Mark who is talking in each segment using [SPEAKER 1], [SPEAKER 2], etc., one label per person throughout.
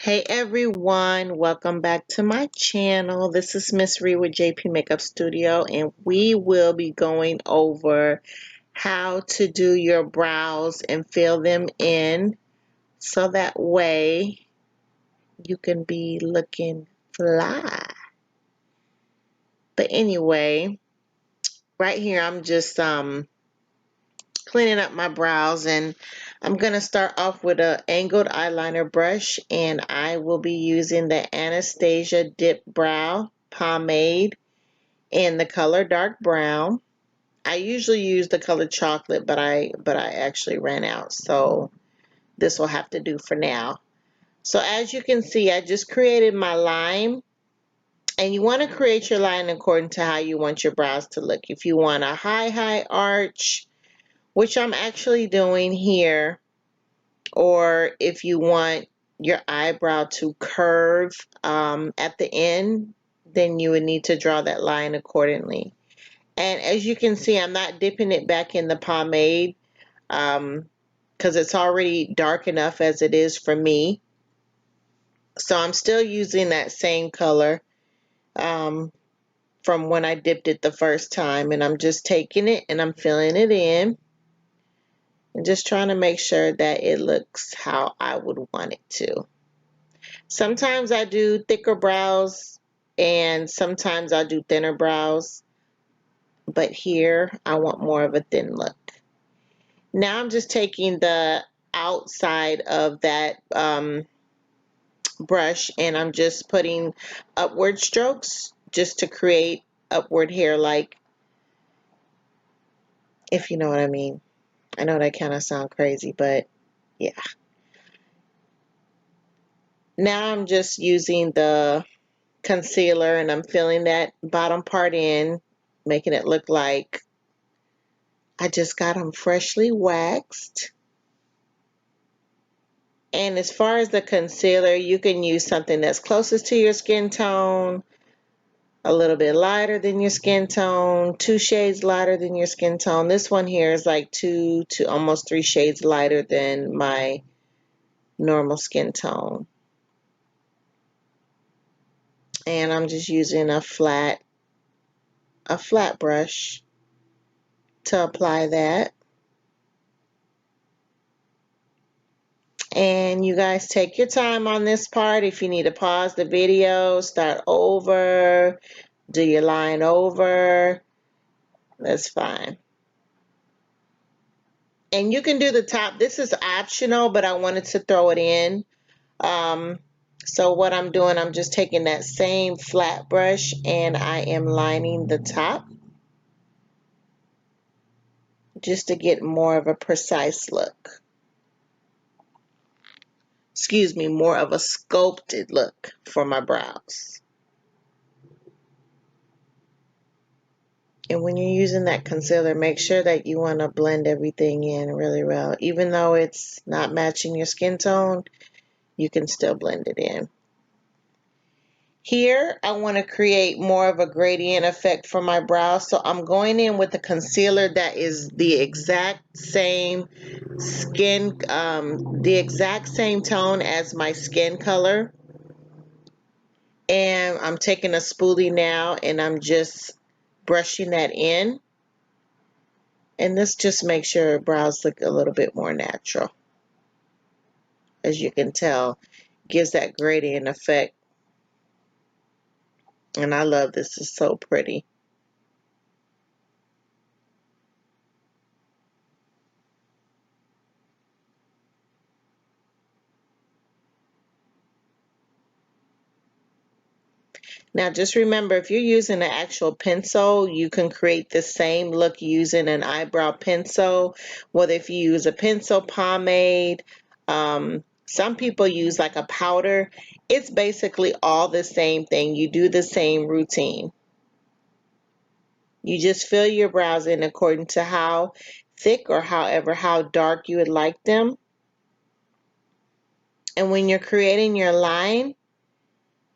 [SPEAKER 1] Hey everyone, welcome back to my channel. This is Miss Ree with JP Makeup Studio, and we will be going over how to do your brows and fill them in so that way you can be looking fly. But anyway, right here I'm just cleaning up my brows, and I'm going to start off with an angled eyeliner brush, and I will be using the Anastasia Dip Brow Pomade in the color dark brown. I usually use the color chocolate, but I actually ran out, so this will have to do for now. So as you can see, I just created my line, and you want to create your line according to how you want your brows to look. If you want a high arch, which I'm actually doing here, or if you want your eyebrow to curve at the end, then you would need to draw that line accordingly. And as you can see, I'm not dipping it back in the pomade because it's already dark enough as it is for me. So I'm still using that same color from when I dipped it the first time, and I'm just taking it and I'm filling it in. And just trying to make sure that it looks how I would want it to. Sometimes I do thicker brows and sometimes I do thinner brows, but here I want more of a thin look. Now I'm just taking the outside of that brush, and I'm just putting upward strokes just to create upward hair, like, if you know what I mean. I know that kind of sounds crazy, but yeah. Now I'm just using the concealer and I'm filling that bottom part in, making it look like I just got them freshly waxed. And as far as the concealer, you can use something that's closest to your skin tone, a little bit lighter than your skin tone, 2 shades lighter than your skin tone. This one here is like 2 to almost 3 shades lighter than my normal skin tone. And I'm just using a flat brush to apply that. And you guys take your time on this part. If you need to pause the video, start over, do your line over, that's fine. And you can do the top. This is optional, but I wanted to throw it in. So what I'm doing, I'm just taking that same flat brush and I am lining the top just to get more of a precise look. Excuse me, more of a sculpted look for my brows. And when you're using that concealer, make sure that you want to blend everything in really well. Even though it's not matching your skin tone, you can still blend it in. Here, I want to create more of a gradient effect for my brows. So I'm going in with a concealer that is the exact same skin, the exact same tone as my skin color. And I'm taking a spoolie now and I'm just brushing that in. And this just makes your brows look a little bit more natural. As you can tell, gives that gradient effect. And I love this, it's so pretty. Now just remember, if you're using an actual pencil, you can create the same look using an eyebrow pencil. Whether if you use a pencil, pomade, some people use like a powder. It's basically all the same thing. You do the same routine. You just fill your brows in according to how thick or how dark you would like them. And when you're creating your line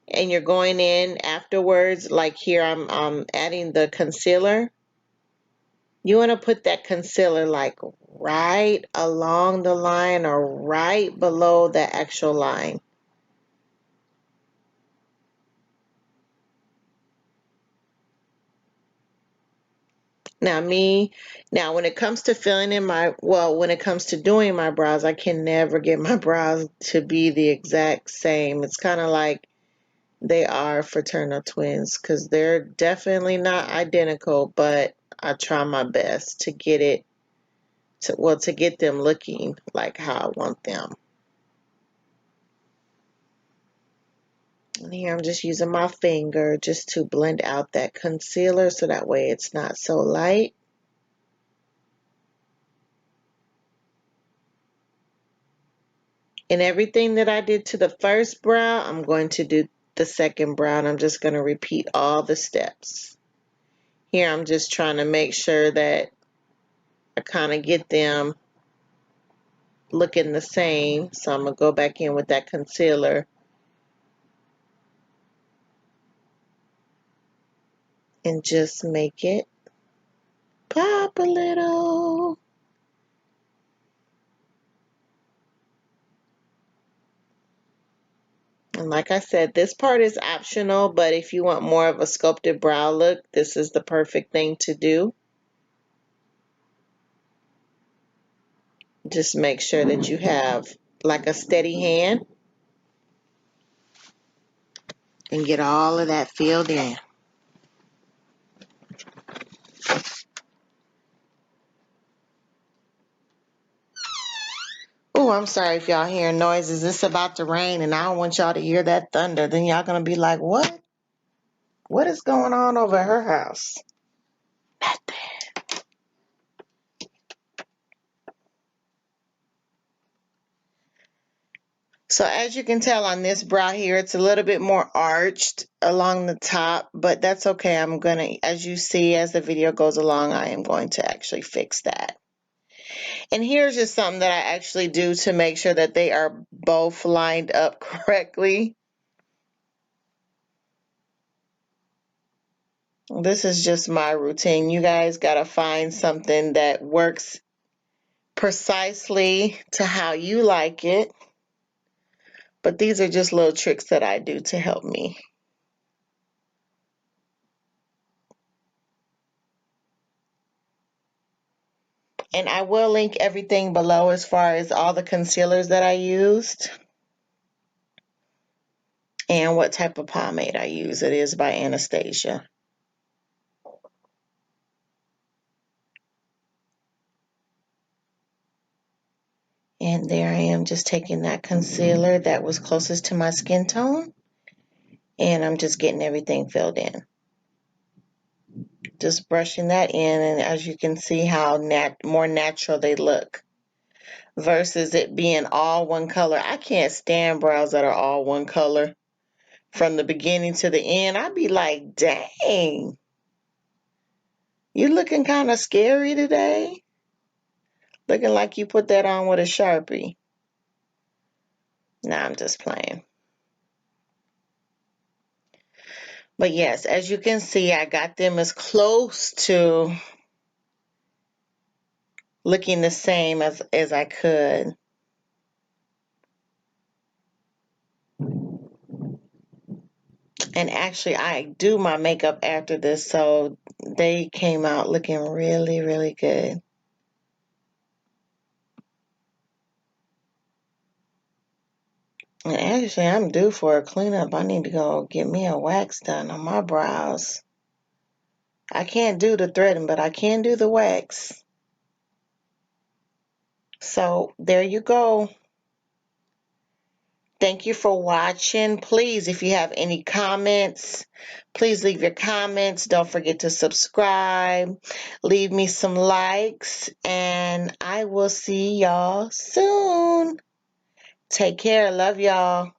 [SPEAKER 1] and you're going in afterwards, like here I'm adding the concealer, you want to put that concealer like right along the line or right below the actual line. Now when it comes to when it comes to doing my brows, I can never get my brows to be the exact same. It's kind of like they are fraternal twins because they're definitely not identical, but I try my best to get it to get them looking like how I want them. And here I'm just using my finger just to blend out that concealer so that way it's not so light. And everything that I did to the first brow, I'm going to do the second brow, and I'm just going to repeat all the steps. Here I'm just trying to make sure that I kind of get them looking the same. So I'm going to go back in with that concealer and just make it pop a little. And like I said, this part is optional, but if you want more of a sculpted brow look, this is the perfect thing to do. Just make sure that you have like a steady hand and get all of that filled in. Oh, I'm sorry if y'all hearing noises. It's about to rain and I don't want y'all to hear that thunder. Then y'all gonna be like, what? What is going on over at her house? Nothing. So as you can tell on this brow here, it's a little bit more arched along the top, but that's okay. I'm gonna, as you see, as the video goes along, I am going to actually fix that. And here's just something that I actually do to make sure that they are both lined up correctly. This is just my routine. You guys gotta find something that works precisely to how you like it. But these are just little tricks that I do to help me. And I will link everything below as far as all the concealers that I used and what type of pomade I use. It is by Anastasia. And there I am just taking that concealer that was closest to my skin tone. And I'm just getting everything filled in. Just brushing that in, and as you can see how more natural they look versus it being all one color. I can't stand brows that are all one color from the beginning to the end. I'd be like, dang, you looking kind of scary today. Looking like you put that on with a Sharpie. Nah, I'm just playing. But yes, as you can see, I got them as close to looking the same as I could. And actually, I do my makeup after this, so they came out looking really, really good. And actually, I'm due for a cleanup. I need to go get me a wax done on my brows. I can't do the threading, but I can do the wax. So there you go. Thank you for watching. Please, if you have any comments, please leave your comments. Don't forget to subscribe. Leave me some likes, and I will see y'all soon. Take care. Love y'all.